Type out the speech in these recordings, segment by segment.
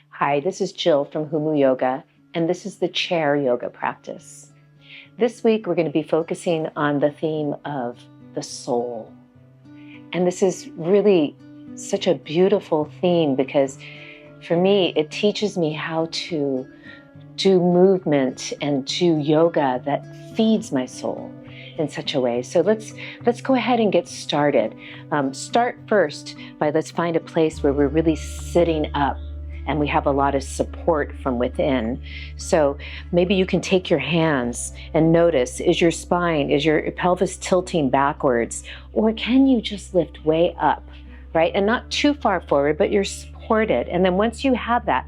Hi, this is Jill from Humu Yoga, and this is the chair yoga practice. This week, we're going to be focusing on the theme of the soul. And this is really such a beautiful theme because for me, it teaches me how to do movement and do yoga that feeds my soul in such a way. So let's go ahead and get started. Start first by let's find a place where we're really sitting up and we have a lot of support from within. So maybe you can take your hands and notice, is your spine, is your pelvis tilting backwards? Or can you just lift way up, right? And not too far forward, but you're supported. And then once you have that,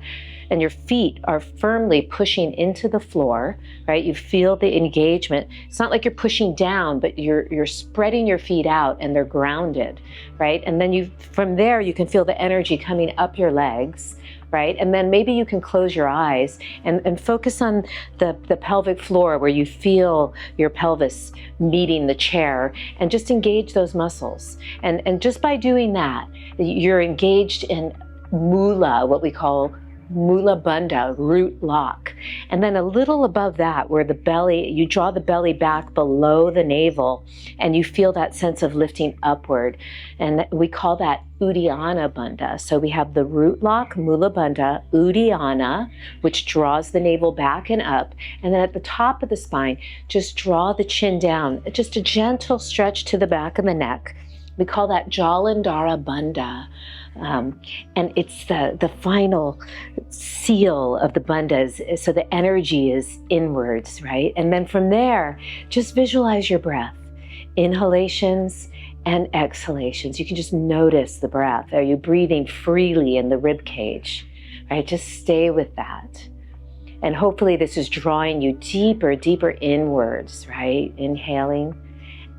and your feet are firmly pushing into the floor, right? You feel the engagement. It's not like you're pushing down, but you're spreading your feet out and they're grounded, right? And then from there, you can feel the energy coming up your legs, right? And then maybe you can close your eyes and focus on the pelvic floor where you feel your pelvis meeting the chair and just engage those muscles. And just by doing that, you're engaged in mula, what we call Mula Bandha, root lock. And then a little above that, where the belly, you draw the belly back below the navel and you feel that sense of lifting upward. And we call that Uddiyana Bandha. So we have the root lock, Mula Bandha, Uddiyana, which draws the navel back and up. And then at the top of the spine, just draw the chin down, just a gentle stretch to the back of the neck. We call that Jalandhara Bandha. And it's the final seal of the bandhas, so the energy is inwards, right? And then from there, just visualize your breath, inhalations and exhalations. You can just notice the breath. Are you breathing freely in the rib cage, right? Just stay with that. And hopefully this is drawing you deeper, deeper inwards, right? Inhaling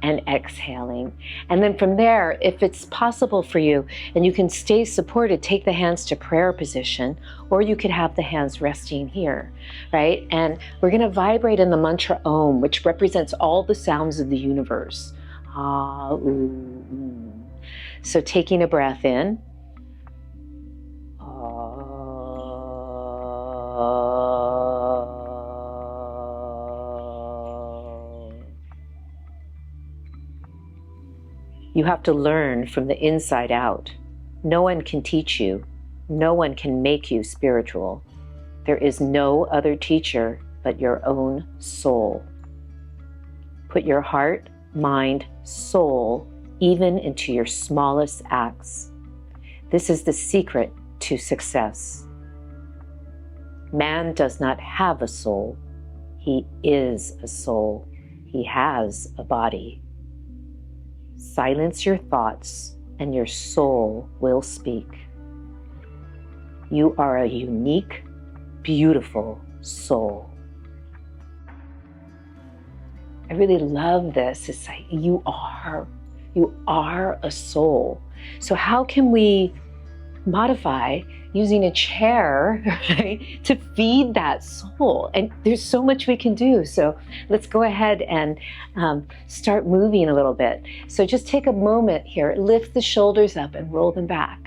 and exhaling. And then from there, if it's possible for you and you can stay supported, take the hands to prayer position, or you could have the hands resting here, right? And we're going to vibrate in the mantra Om, which represents all the sounds of the universe. Ah, ooh, mm. So taking a breath in. You have to learn from the inside out. No one can teach you. No one can make you spiritual. There is no other teacher but your own soul. Put your heart, mind, soul, even into your smallest acts. This is the secret to success. Man does not have a soul. He is a soul. He has a body. Silence your thoughts and your soul will speak. You are a unique, beautiful soul. I really love this. It's like you are a soul. So how can we modify using a chair, right, to feed that soul? And there's so much we can do. So let's go ahead and start moving a little bit. So just take a moment here, lift the shoulders up and roll them back,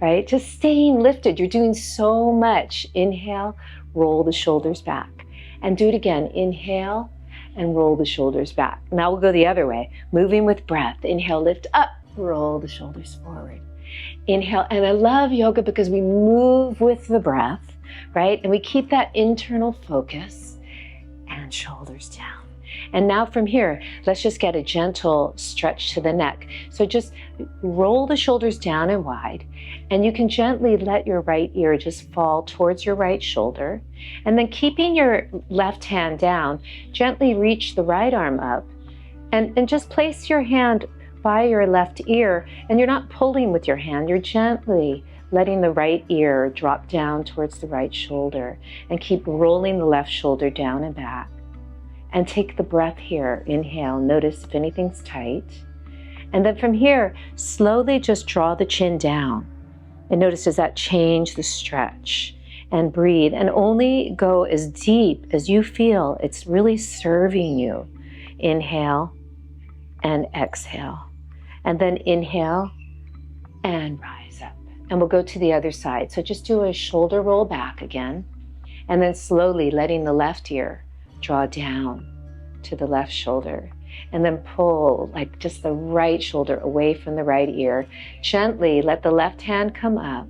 right? Just staying lifted. You're doing so much. Inhale, roll the shoulders back. And do it again. Inhale and roll the shoulders back. Now we'll go the other way, moving with breath. Inhale, lift up, roll the shoulders forward. Inhale, and I love yoga because we move with the breath, right? And we keep that internal focus and shoulders down. And now from here, let's just get a gentle stretch to the neck. So just roll the shoulders down and wide, and you can gently let your right ear just fall towards your right shoulder. And then keeping your left hand down, gently reach the right arm up and just place your hand by your left ear, and you're not pulling with your hand, you're gently letting the right ear drop down towards the right shoulder, and keep rolling the left shoulder down and back. And take the breath here. Inhale, notice if anything's tight. And then from here, slowly just draw the chin down. And notice, does that change the stretch? And breathe, and only go as deep as you feel it's really serving you. Inhale and exhale. And then inhale and rise up. And we'll go to the other side. So just do a shoulder roll back again, and then slowly letting the left ear draw down to the left shoulder, and then pull like just the right shoulder away from the right ear. Gently let the left hand come up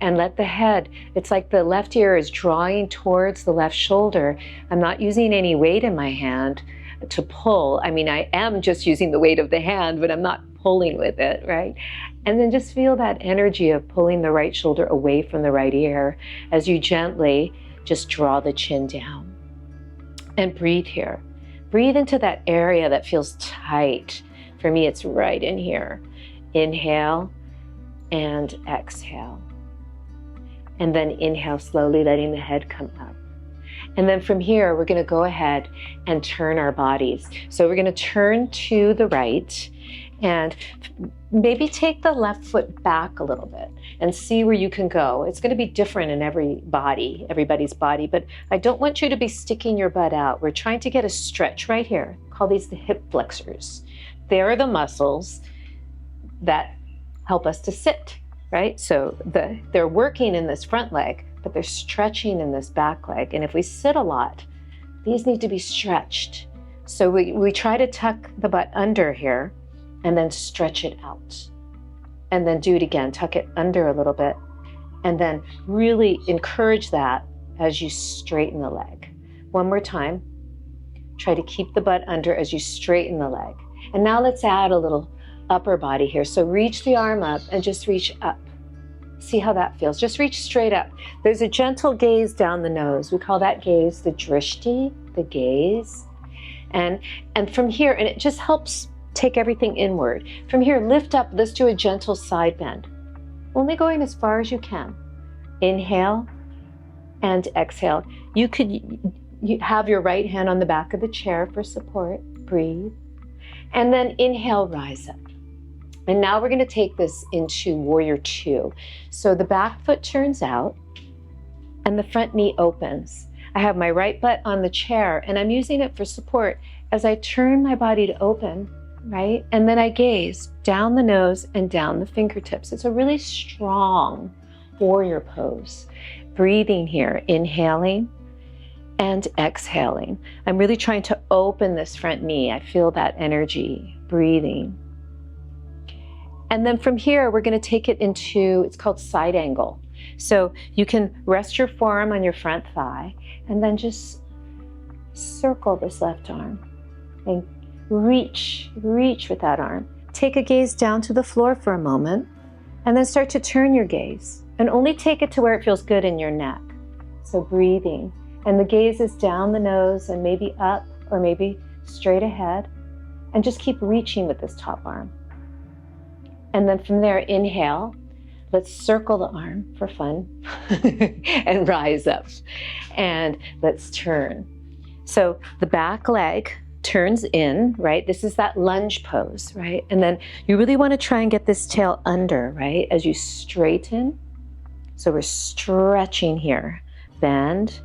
and let the head, it's like the left ear is drawing towards the left shoulder. I'm not using any weight in my hand to pull. I mean, I am just using the weight of the hand, but I'm not pulling with it, right? And then just feel that energy of pulling the right shoulder away from the right ear as you gently just draw the chin down. And breathe here. Breathe into that area that feels tight. For me, it's right in here. Inhale and exhale. And then inhale slowly, letting the head come up. And then from here, we're going to go ahead and turn our bodies. So we're going to turn to the right and maybe take the left foot back a little bit and see where you can go. It's going to be different in everybody's body, but I don't want you to be sticking your butt out. We're trying to get a stretch right here. Call these the hip flexors. They're the muscles that help us to sit, right? So they're working in this front leg, but they're stretching in this back leg. And if we sit a lot, these need to be stretched. So we try to tuck the butt under here and then stretch it out. And then do it again, tuck it under a little bit, and then really encourage that as you straighten the leg. One more time. Try to keep the butt under as you straighten the leg. And now let's add a little upper body here. So reach the arm up and just reach up. See how that feels. Just reach straight up. There's a gentle gaze down the nose. We call that gaze the drishti, the gaze. And from here, and it just helps take everything inward. From here, lift up. Let's do a gentle side bend. Only going as far as you can. Inhale and exhale. You could have your right hand on the back of the chair for support. Breathe. And then inhale, rise up. And now we're going to take this into warrior two. So the back foot turns out and the front knee opens. I have my right butt on the chair and I'm using it for support as I turn my body to open, right? And then I gaze down the nose and down the fingertips. It's a really strong warrior pose. Breathing here, inhaling and exhaling. I'm really trying to open this front knee. I feel that energy. Breathing. And then from here, we're going to take it into, it's called side angle. So you can rest your forearm on your front thigh and then just circle this left arm and reach with that arm. Take a gaze down to the floor for a moment and then start to turn your gaze and only take it to where it feels good in your neck. So breathing. And the gaze is down the nose and maybe up or maybe straight ahead. And just keep reaching with this top arm. And then from there, inhale. Let's circle the arm for fun and rise up. And let's turn. So the back leg turns in, right? This is that lunge pose, right? And then you really want to try and get this tail under, right? As you straighten. So we're stretching here. Bend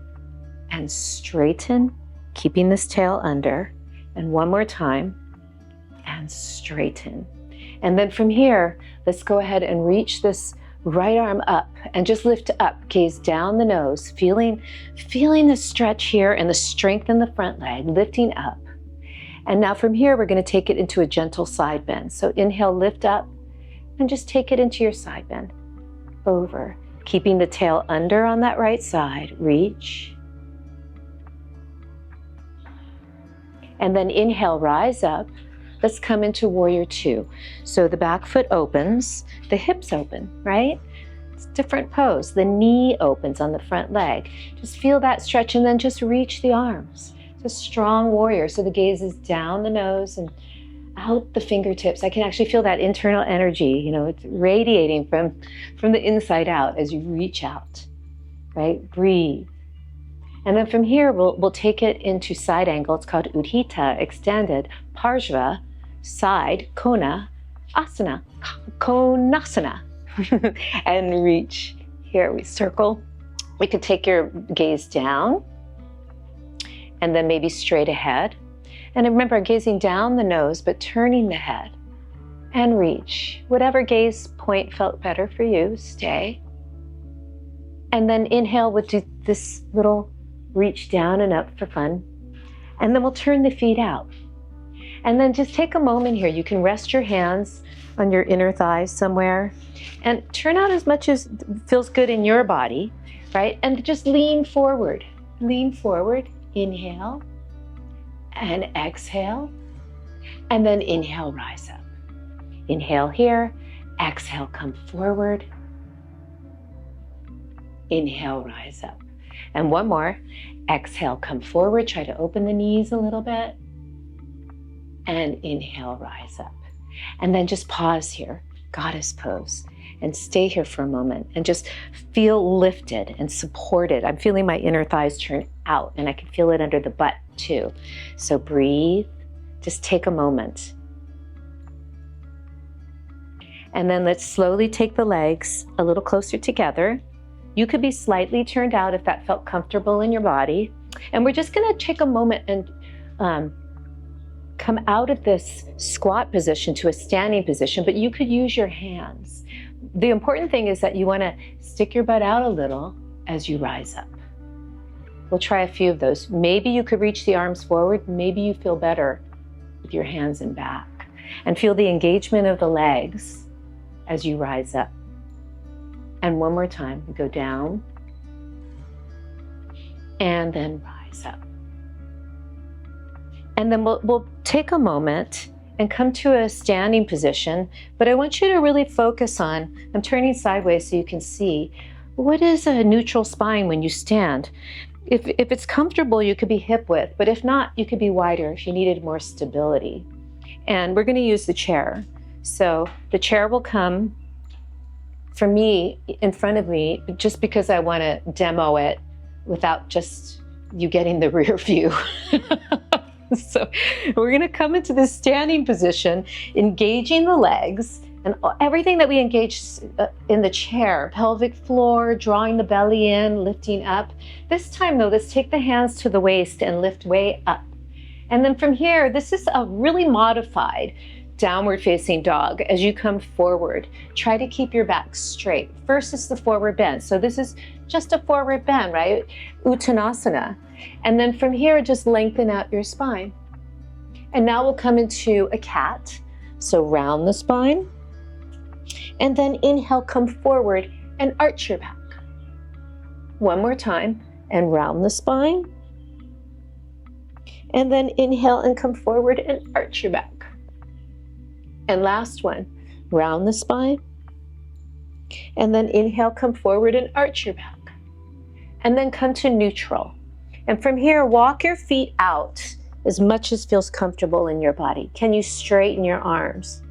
and straighten, keeping this tail under. And one more time, and straighten. And then from here, let's go ahead and reach this right arm up and just lift up, gaze down the nose, feeling the stretch here and the strength in the front leg, lifting up. And now from here, we're going to take it into a gentle side bend. So inhale, lift up, and just take it into your side bend. Over, keeping the tail under on that right side, reach. And then inhale, rise up. Let's come into warrior two. So the back foot opens, the hips open, right? It's a different pose. The knee opens on the front leg. Just feel that stretch and then just reach the arms. It's a strong warrior. So the gaze is down the nose and out the fingertips. I can actually feel that internal energy, you know, it's radiating from the inside out as you reach out, right? Breathe. And then from here, we'll take it into side angle. It's called Udhita, extended, Parshva, side, Kona, Asana, Konasana. And reach. Here we circle. We could take your gaze down and then maybe straight ahead. And remember, gazing down the nose, but turning the head and reach. Whatever gaze point felt better for you, stay. And then inhale, we'll do this little reach down and up for fun. And then we'll turn the feet out. And then just take a moment here. You can rest your hands on your inner thighs somewhere and turn out as much as feels good in your body, right? And just lean forward. Lean forward, inhale, and exhale. And then inhale, rise up. Inhale here, exhale, come forward. Inhale, rise up. And one more, exhale, come forward. Try to open the knees a little bit. And inhale, rise up. And then just pause here, goddess pose, and stay here for a moment and just feel lifted and supported. I'm feeling my inner thighs turn out, and I can feel it under the butt too. So breathe, just take a moment. And then let's slowly take the legs a little closer together. You could be slightly turned out if that felt comfortable in your body. And we're just gonna take a moment and come out of this squat position to a standing position, but you could use your hands. The important thing is that you wanna stick your butt out a little as you rise up. We'll try a few of those. Maybe you could reach the arms forward. Maybe you feel better with your hands and back. And feel the engagement of the legs as you rise up. And one more time, we go down and then rise up. And then we'll take a moment and come to a standing position, but I want you to really focus on, I'm turning sideways so you can see, what is a neutral spine when you stand? If it's comfortable, you could be hip width, but if not, you could be wider if you needed more stability. And we're gonna use the chair. So the chair will come for me in front of me, just because I wanna demo it without just you getting the rear view. So we're gonna come into this standing position, engaging the legs and everything that we engage in the chair, pelvic floor, drawing the belly in, lifting up. This time though, let's take the hands to the waist and lift way up. And then from here, this is a really modified downward facing dog. As you come forward, try to keep your back straight. First is the forward bend. So this is just a forward bend, right? Uttanasana. And then from here, just lengthen out your spine. And now we'll come into a cat. So round the spine. And then inhale, come forward and arch your back. One more time, and round the spine. And then inhale and come forward and arch your back. And last one, round the spine. And then inhale, come forward and arch your back. And then come to neutral. And from here, walk your feet out as much as feels comfortable in your body. Can you straighten your arms?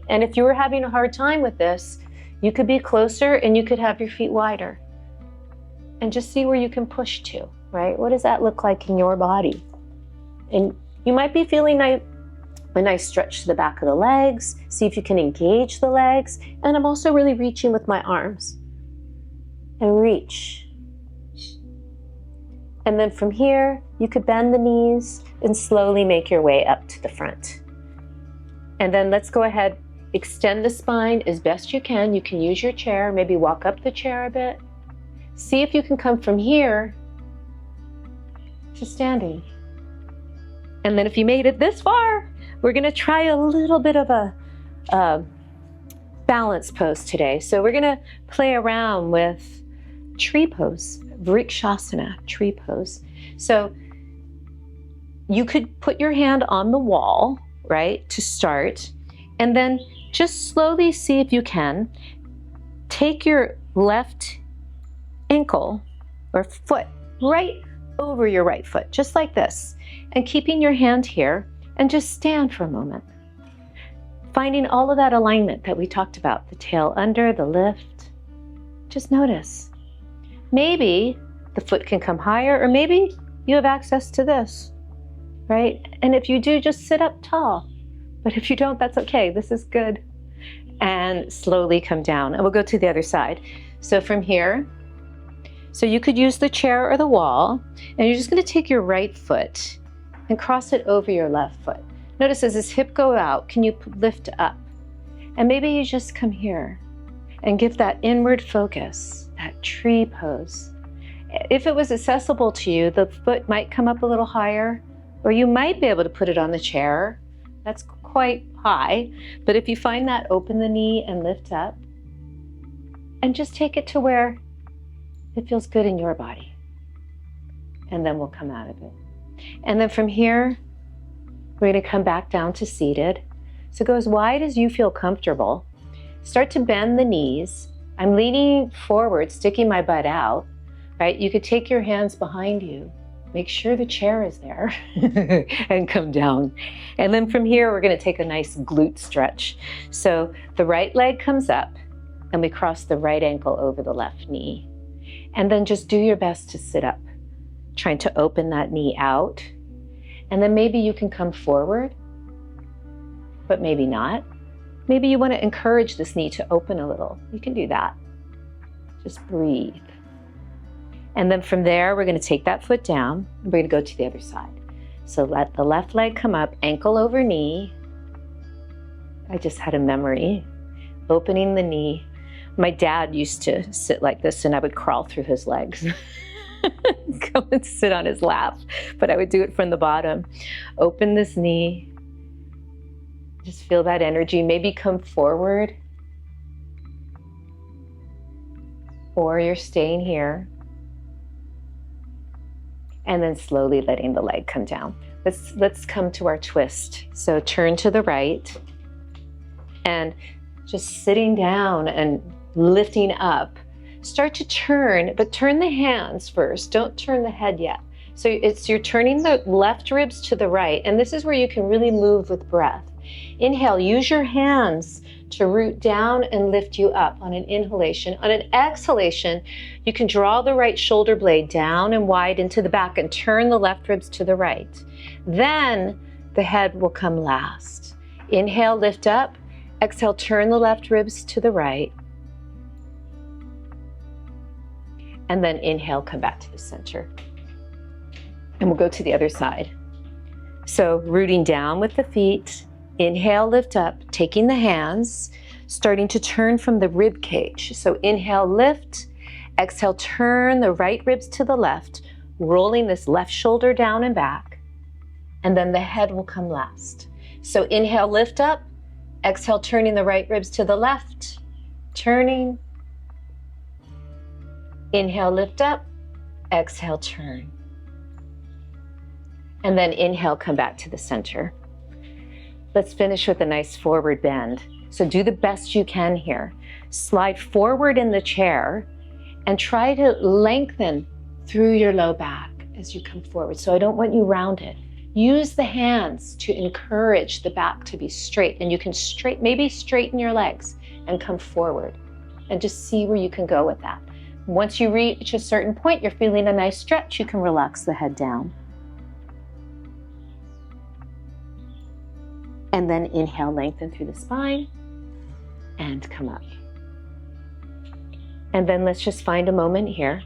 And if you were having a hard time with this, you could be closer and you could have your feet wider. And just see where you can push to, right? What does that look like in your body? And you might be feeling a nice stretch to the back of the legs. See if you can engage the legs. And I'm also really reaching with my arms. And reach. And then from here, you could bend the knees and slowly make your way up to the front. And then let's go ahead, extend the spine as best you can. You can use your chair, maybe walk up the chair a bit. See if you can come from here to standing. And then if you made it this far, we're gonna try a little bit of a balance pose today. So we're gonna play around with tree pose, vrikshasana, tree pose. So you could put your hand on the wall, right, to start, and then just slowly see if you can take your left ankle or foot right over your right foot, just like this, and keeping your hand here, and just stand for a moment. Finding all of that alignment that we talked about, the tail under, the lift. Just notice. Maybe the foot can come higher, or maybe you have access to this, right? And if you do, just sit up tall. But if you don't, that's okay. This is good. And slowly come down. And we'll go to the other side. So from here, so you could use the chair or the wall, and you're just going to take your right foot and cross it over your left foot. Notice as this hip go out, can you lift up? And maybe you just come here and give that inward focus, that tree pose. If it was accessible to you, the foot might come up a little higher, or you might be able to put it on the chair. That's quite high. But if you find that, open the knee and lift up, and just take it to where it feels good in your body. And then we'll come out of it. And then from here, we're going to come back down to seated. So go as wide as you feel comfortable. Start to bend the knees. I'm leaning forward, sticking my butt out, right? You could take your hands behind you. Make sure the chair is there and come down. And then from here, we're going to take a nice glute stretch. So the right leg comes up and we cross the right ankle over the left knee. And then just do your best to sit up, trying to open that knee out. And then maybe you can come forward, but maybe not. Maybe you want to encourage this knee to open a little. You can do that. Just breathe. And then from there, we're going to take that foot down and we're going to go to the other side. So let the left leg come up, ankle over knee. I just had a memory, opening the knee. My dad used to sit like this and I would crawl through his legs. Go and sit on his lap, but I would do it from the bottom. Open this knee. Just feel that energy. Maybe come forward. Or you're staying here. And then slowly letting the leg come down. Let's come to our twist. So turn to the right and just sitting down and lifting up. Start to turn, but turn the hands first. Don't turn the head yet. So you're turning the left ribs to the right, and this is where you can really move with breath. Inhale, use your hands to root down and lift you up on an inhalation. On an exhalation, you can draw the right shoulder blade down and wide into the back and turn the left ribs to the right. Then the head will come last. Inhale, lift up. Exhale, turn the left ribs to the right. And then inhale, come back to the center. And we'll go to the other side. So rooting down with the feet. Inhale, lift up, taking the hands, starting to turn from the rib cage. So inhale, lift. Exhale, turn the right ribs to the left, rolling this left shoulder down and back. And then the head will come last. So inhale, lift up. Exhale, turning the right ribs to the left, turning. Inhale, lift up. Exhale, turn. And then inhale, come back to the center. Let's finish with a nice forward bend. So do the best you can here. Slide forward in the chair and try to lengthen through your low back as you come forward. So I don't want you rounded. Use the hands to encourage the back to be straight, and you can maybe straighten your legs and come forward and just see where you can go with that. Once you reach a certain point, you're feeling a nice stretch, you can relax the head down. And then inhale, lengthen through the spine and come up. And then let's just find a moment here.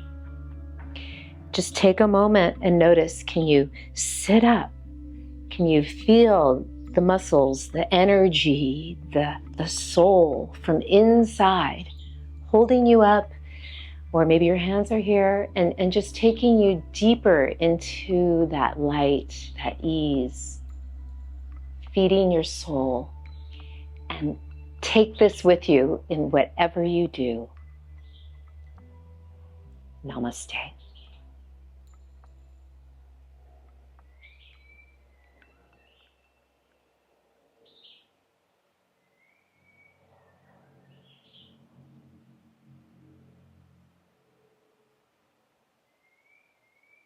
Just take a moment and notice, can you sit up? Can you feel the muscles, the energy, the soul from inside holding you up? Or maybe your hands are here and just taking you deeper into that light, that ease, feeding your soul. And take this with you in whatever you do. Namaste.